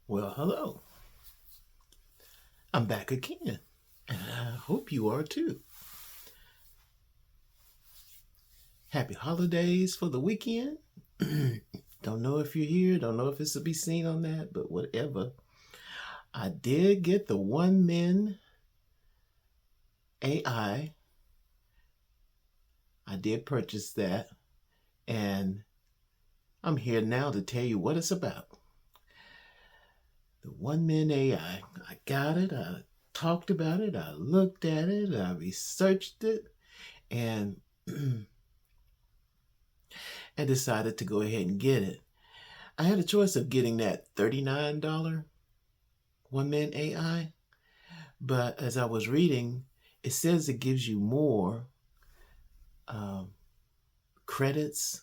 Well, hello. I'm back again, and I hope you are too. Happy holidays for the weekend. Don't know if you're here, don't know if it's to be seen on that, but whatever. I did get the 1min AI. I did purchase that, and I'm here now to tell you what it's about. The 1min AI. I got it, I talked about it, I looked at it, I researched it, and and decided to go ahead and get it. I had a choice of getting that $39 1min AI, but as I was reading, it says it gives you more um, credits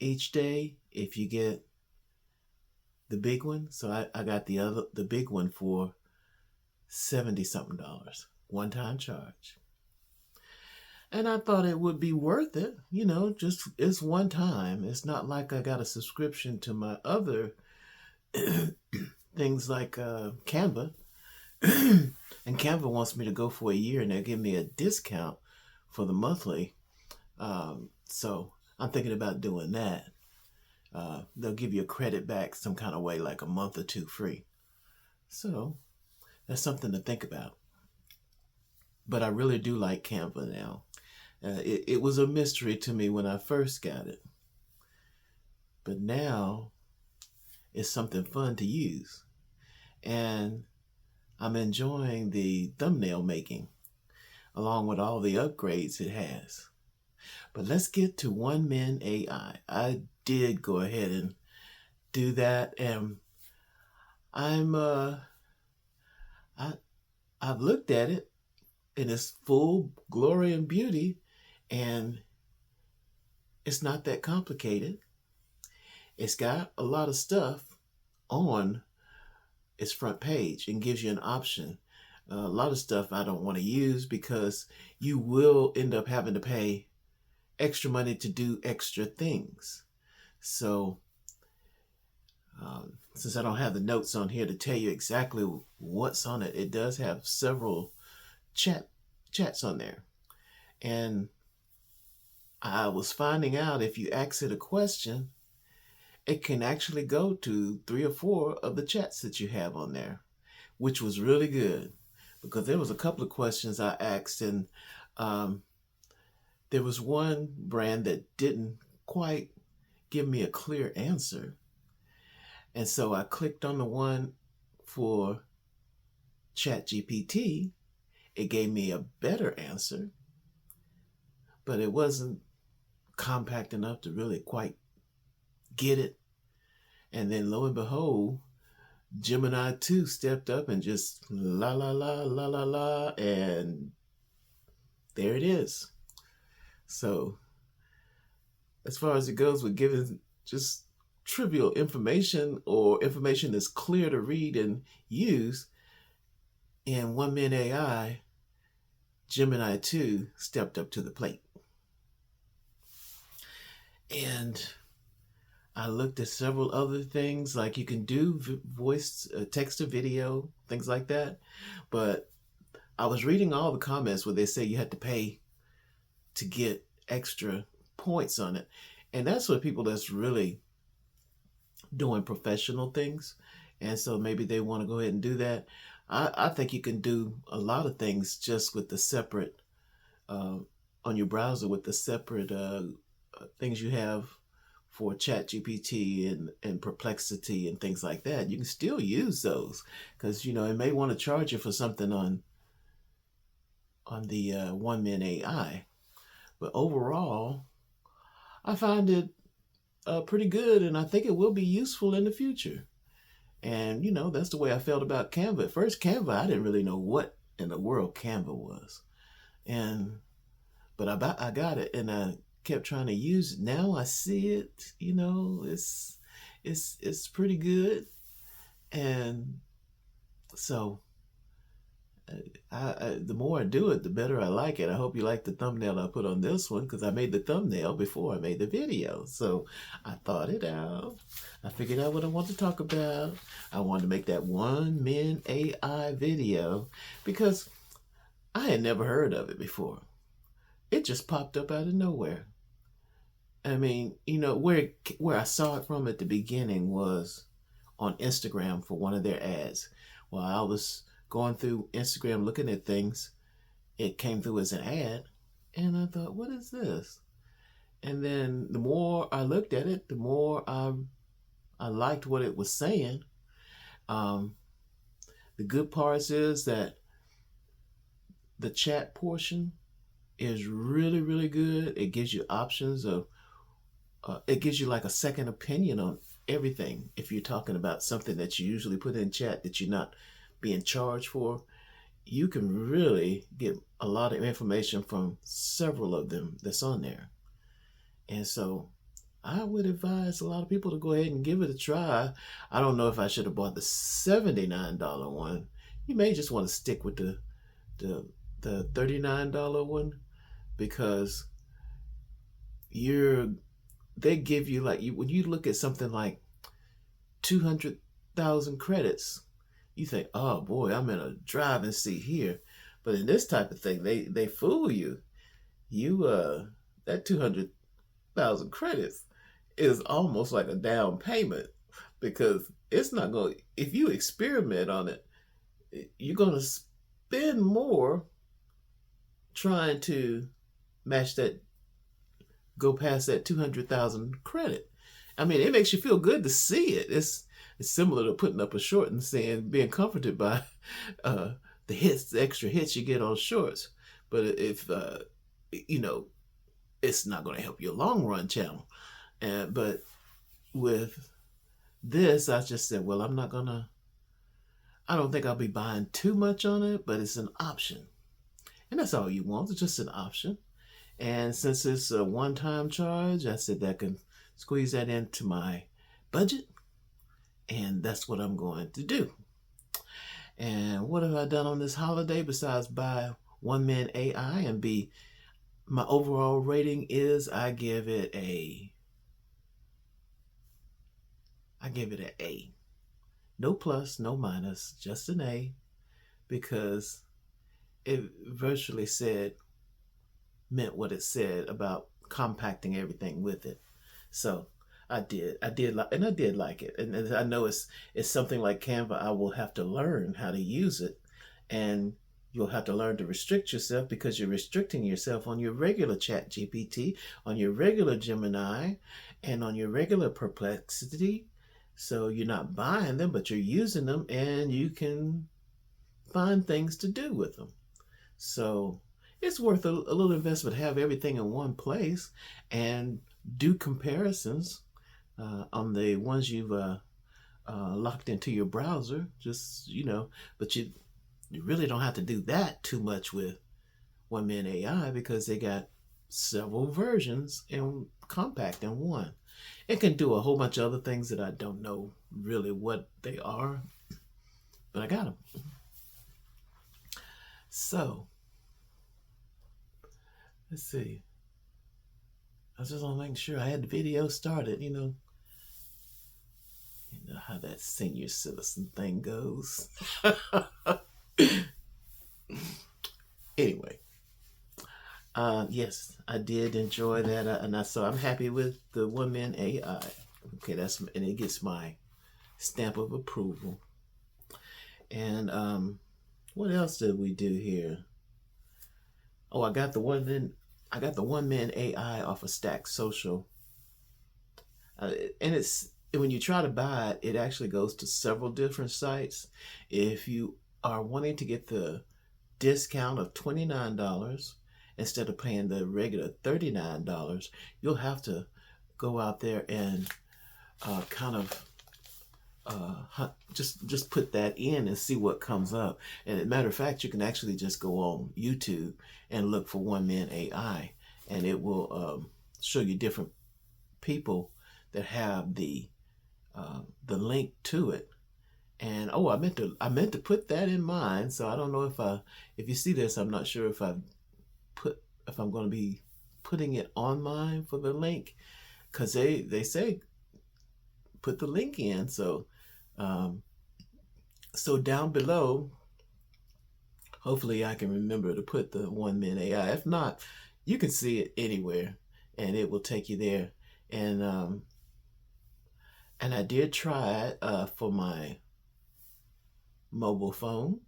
each day if you get the big one. So I got the big one for 70 something dollars, one time charge. And I thought it would be worth it, just it's one time. It's not like I got a subscription to my other things like Canva. And Canva wants me to go for a year and they'll give me a discount for the monthly. So I'm thinking about doing that. They'll give you a credit back some kind of way, like a month or two free. So that's something to think about. But I really do like Canva now. It was a mystery to me when I first got it. But now it's something fun to use. And I'm enjoying the thumbnail making along with all the upgrades it has. But let's get to 1min AI. I did go ahead and do that, and I've looked at it in its full glory and beauty, and it's not that complicated. It's got a lot of stuff on its front page and gives you an option. A lot of stuff I don't want to use because you will end up having to pay extra money to do extra things. So since I don't have the notes on here to tell you exactly what's on it, it does have several chats on there. And I was finding out if you ask it a question, it can actually go to 3 or 4 of the chats that you have on there, which was really good because there was a couple of questions I asked, and there was one brand that didn't quite give me a clear answer. And so I clicked on the one for ChatGPT. It gave me a better answer, but it wasn't compact enough to really quite get it. And then lo and behold, Gemini 2 stepped up and just la la la la la la, and there it is. So as far as it goes with giving just trivial information or information that's clear to read and use, in 1min AI, Gemini 2 stepped up to the plate. And I looked at several other things, like you can do voice, text to video, things like that. But I was reading all the comments where they say you had to pay to get extra points on it. And that's for people that's really doing professional things. And so maybe they want to go ahead and do that. I think you can do a lot of things just with the separate, on your browser with the separate things you have for ChatGPT and Perplexity and things like that. You can still use those because, it may want to charge you for something on the 1min AI. But overall, I find it pretty good, and I think it will be useful in the future. And, that's the way I felt about Canva. At first, Canva, I didn't really know what in the world Canva was. But I got it, and I kept trying to use it. Now I see it, it's pretty good. And so The more I do it, the better I like it. I hope you like the thumbnail I put on this one because I made the thumbnail before I made the video. So I thought it out. I figured out what I want to talk about. I wanted to make that 1minAI video because I had never heard of it before. It just popped up out of nowhere. I mean, where I saw it from at the beginning was on Instagram for one of their ads. While I was going through Instagram looking at things, it came through as an ad, and I thought, what is this? And then the more I looked at it, the more I liked what it was saying. Um, the good parts is that the chat portion is really, really good. It gives you options of, it gives you like a second opinion on everything. If you're talking about something that you usually put in chat that you're not being charged for, you can really get a lot of information from several of them that's on there. And so I would advise a lot of people to go ahead and give it a try. I don't know if I should have bought the $79 one. You may just want to stick with the $39 one because they give you like when you look at something like 200,000 credits, you think, oh boy, I'm in a driving seat here. But in this type of thing, they fool you. That 200,000 credits is almost like a down payment because it's not going. If you experiment on it, you're going to spend more trying to match that, go past that 200,000 credit. I mean, it makes you feel good to see it. It's similar to putting up a short and saying being comforted by the extra hits you get on shorts. But if it's not going to help your long run channel. But with this, I just said, well, I don't think I'll be buying too much on it, but it's an option. And that's all you want. It's just an option. And since it's a one-time charge, I said that I can squeeze that into my budget. And that's what I'm going to do. And what have I done on this holiday besides buy 1minAI and be, my overall rating is I give it an A. No plus, no minus, just an A, because it virtually meant what it said about compacting everything with it. So I did like it. And I know it's something like Canva. I will have to learn how to use it, and you'll have to learn to restrict yourself because you're restricting yourself on your regular Chat GPT, on your regular Gemini, and on your regular Perplexity. So you're not buying them, but you're using them, and you can find things to do with them. So it's worth a little investment to have everything in one place and do comparisons on the ones you've locked into your browser. Just, but you really don't have to do that too much with 1minAI because they got several versions and compact in one. It can do a whole bunch of other things that I don't know really what they are, but I got them. So let's see. I just want to make sure I had the video started, You know how that senior citizen thing goes. Anyway, yes, I did enjoy that, so I'm happy with the 1minAI. Okay, and it gets my stamp of approval. And what else did we do here? Oh, I got the 1minAI off of Stack Social, and when you try to buy it, it actually goes to several different sites. If you are wanting to get the discount of $29 instead of paying the regular $39, you'll have to go out there and kind of just put that in and see what comes up. And as a matter of fact, you can actually just go on YouTube and look for 1minAI, and it will show you different people that have the link to it, And oh, I meant to put that in mind. So I don't know if you see this, I'm not sure put if I'm going to be putting it on mine for the link, because they say put the link in. Um, so down below, hopefully I can remember to put the 1 min AI. If not, you can see it anywhere, and it will take you there. And and I did try it for my mobile phone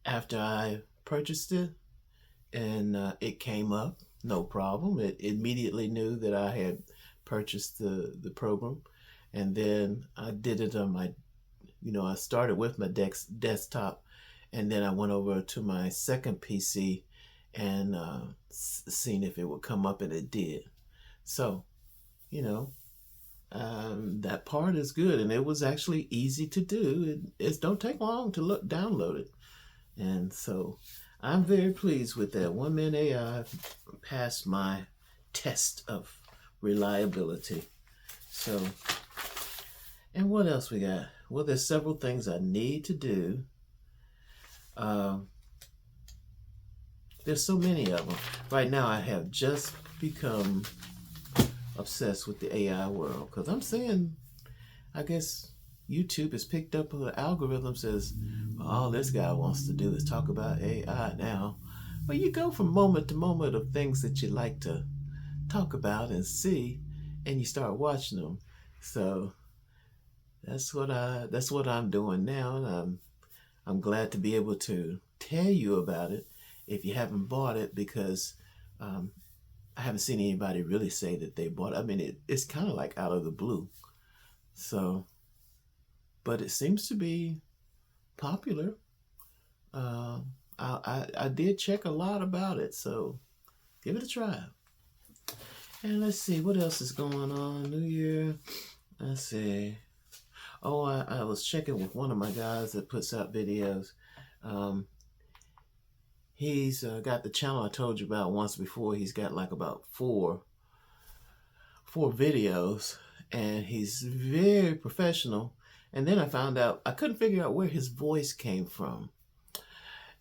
after I purchased it, and it came up, no problem. It immediately knew that I had purchased the program, and then I did it on my, I started with my desktop, and then I went over to my second PC and seen if it would come up, and it did. So, you know, that part is good, and it was actually easy to do. It don't take long to download it, and so I'm very pleased with that. 1minAI passed my test of reliability. So, and what else we got? Well, there's several things I need to do. There's so many of them. Right now, I have just become obsessed with the AI world, because I'm seeing, I guess YouTube has picked up an algorithm says, well, all this guy wants to do is talk about AI now. But you go from moment to moment of things that you like to talk about and see, and you start watching them. So that's what I'm doing now, and I'm glad to be able to tell you about it if you haven't bought it, because I haven't seen anybody really say that they bought it. I mean, it's kind of like out of the blue. So, but it seems to be popular. I did check a lot about it, so give it a try. And let's see what else is going on. New Year. Let's see. Oh, I was checking with one of my guys that puts out videos. He's got the channel I told you about once before. He's got like about four videos, and he's very professional. And then I found out I couldn't figure out where his voice came from,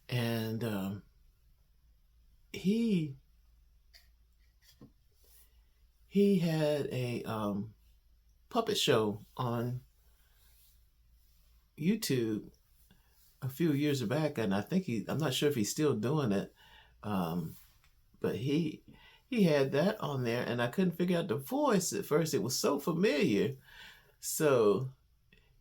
and he had a puppet show on YouTube a few years back, and I think I'm not sure if he's still doing it, but he had that on there, and I couldn't figure out the voice at first. It was so familiar. So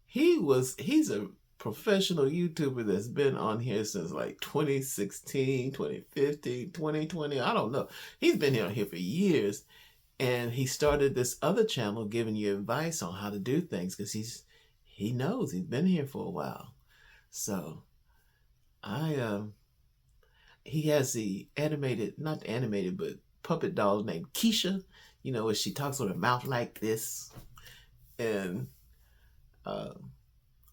he's a professional YouTuber that's been on here since like 2016, 2015, 2020. I don't know. He's been on here for years, and he started this other channel giving you advice on how to do things, because he knows he's been here for a while. So he has the animated, not animated, but puppet doll named Keisha, where she talks with her mouth like this. And I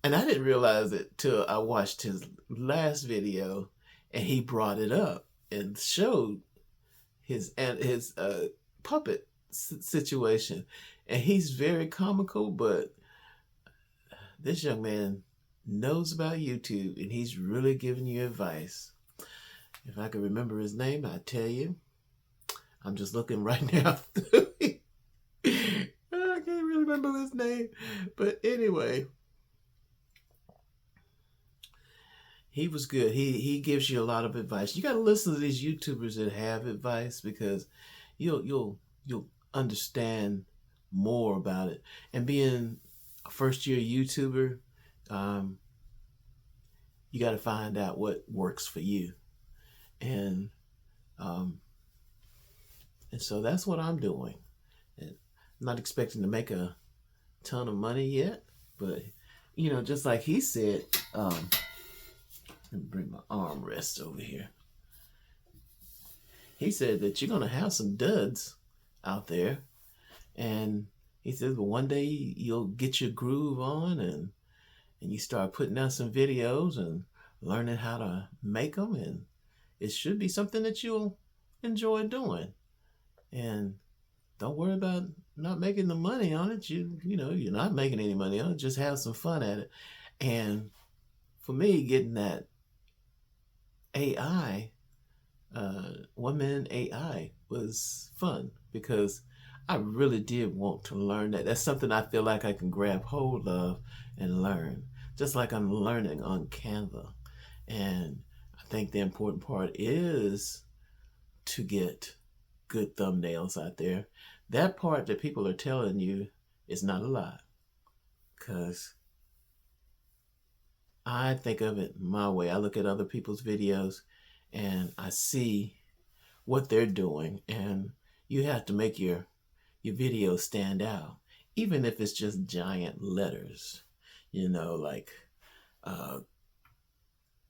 didn't realize it till I watched his last video, and he brought it up and showed his puppet situation. And he's very comical, but this young man knows about YouTube, and he's really giving you advice. If I could remember his name, I'd tell you. I'm just looking right now. I can't really remember his name. But anyway, he was good. He gives you a lot of advice. You got to listen to these YouTubers that have advice, because you'll understand more about it. And being a first-year YouTuber, you got to find out what works for you. And so that's what I'm doing. And I'm not expecting to make a ton of money yet, but just like he said, let me bring my armrest over here. He said that you're gonna have some duds out there, and he said, but one day you'll get your groove on, and you start putting out some videos and learning how to make them, and it should be something that you'll enjoy doing. And don't worry about not making the money on it. You know, you're not making any money on it. Just have some fun at it. And for me, getting that AI, 1 minute AI was fun because I really did want to learn that. That's something I feel like I can grab hold of and learn, just like I'm learning on Canva. And I think the important part is to get good thumbnails out there. That part that people are telling you is not a lie, because I think of it my way. I look at other people's videos and I see what they're doing, and you have to make your video stand out, even if it's just giant letters. You know, like uh,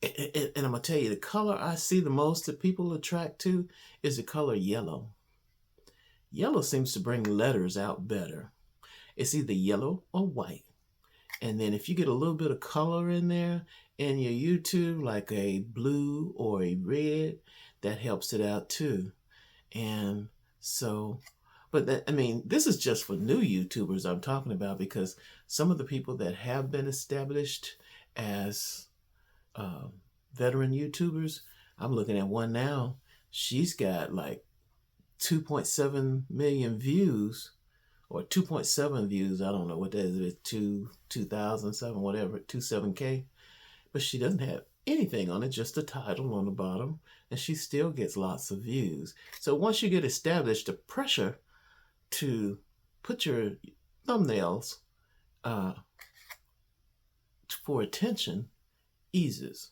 and I'm gonna tell you, the color I see the most that people attract to is the color yellow. Yellow seems to bring letters out better. It's either yellow or white. And then if you get a little bit of color in there in your YouTube, like a blue or a red, that helps it out too. And so, but that, I mean, this is just for new YouTubers I'm talking about, because some of the people that have been established as um, veteran YouTubers, I'm looking at one now. She's got like 2.7 million views, or 2.7 views. I don't know what that is. It's 2007, whatever, 27K. But she doesn't have anything on it, just a title on the bottom, and she still gets lots of views. So once you get established, the pressure to put your thumbnails uh, for attention eases.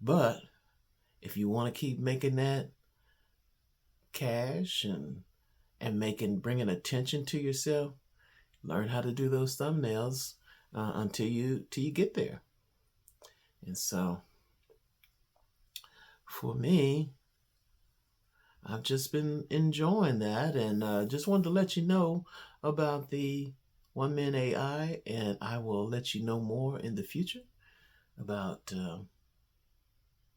But if you want to keep making that cash and bringing attention to yourself, learn how to do those thumbnails until you get there. And so for me, I've just been enjoying that, and just wanted to let you know about the 1minute AI, and I will let you know more in the future about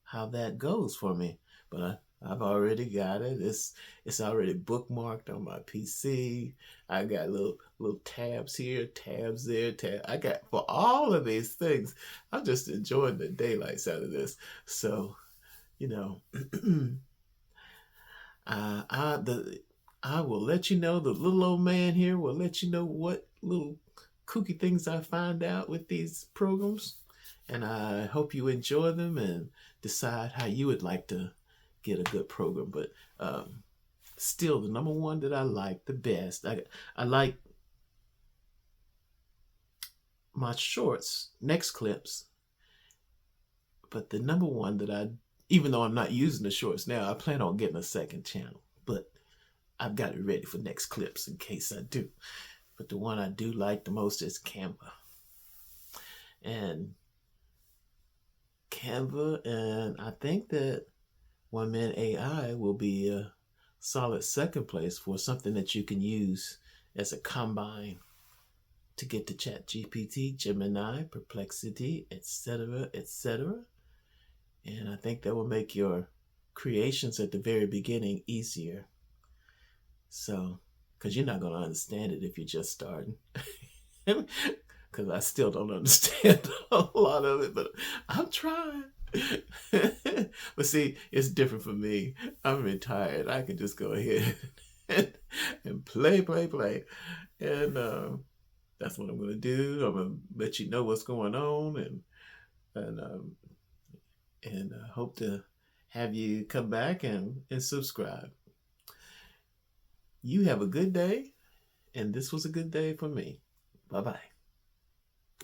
how that goes for me. But I've already got it. It's already bookmarked on my PC. I got little tabs here, tabs there, I got for all of these things. I'm just enjoying the daylights out of this. So, you know, I the I will let you know. The little old man here will let you know what little kooky things I find out with these programs, and I hope you enjoy them and decide how you would like to get a good program. But still, the number one that I like the best, I like my shorts, next clips, but the number one that even though I'm not using the shorts now, I plan on getting a second channel, but I've got it ready for next clips in case I do. But the one I do like the most is Canva. And I think that 1minute AI will be a solid second place for something that you can use as a combine to get to ChatGPT, Gemini, Perplexity, etc., etc. And I think that will make your creations at the very beginning easier. So, because you're not going to understand it if you're just starting. Because I still don't understand a lot of it, but I'm trying. But see, it's different for me. I'm retired. I can just go ahead and play. And that's what I'm going to do. I'm going to let you know what's going on, and hope to have you come back and subscribe. You have a good day, and this was a good day for me. Bye-bye.